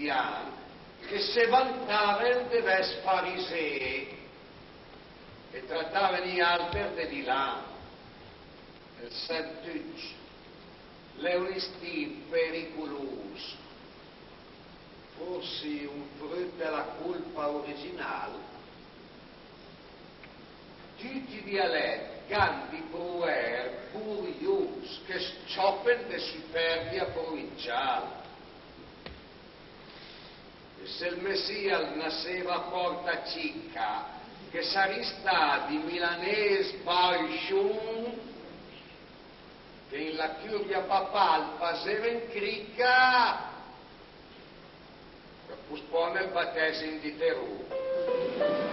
cristiani che se vantavano di essere farisei e trattavano gli altri di là, il semplice, l'euristia pericolosa, forse un frutto della colpa originale. Tutti i dialetti ganti pruer curiosi che scioppen de superbia provinciale. E se il Messia nasceva a Porta Cicca, che sarì stati milanese baisciun, che in la curia papal faceva in cricca, per pospone il battesimo di Terù.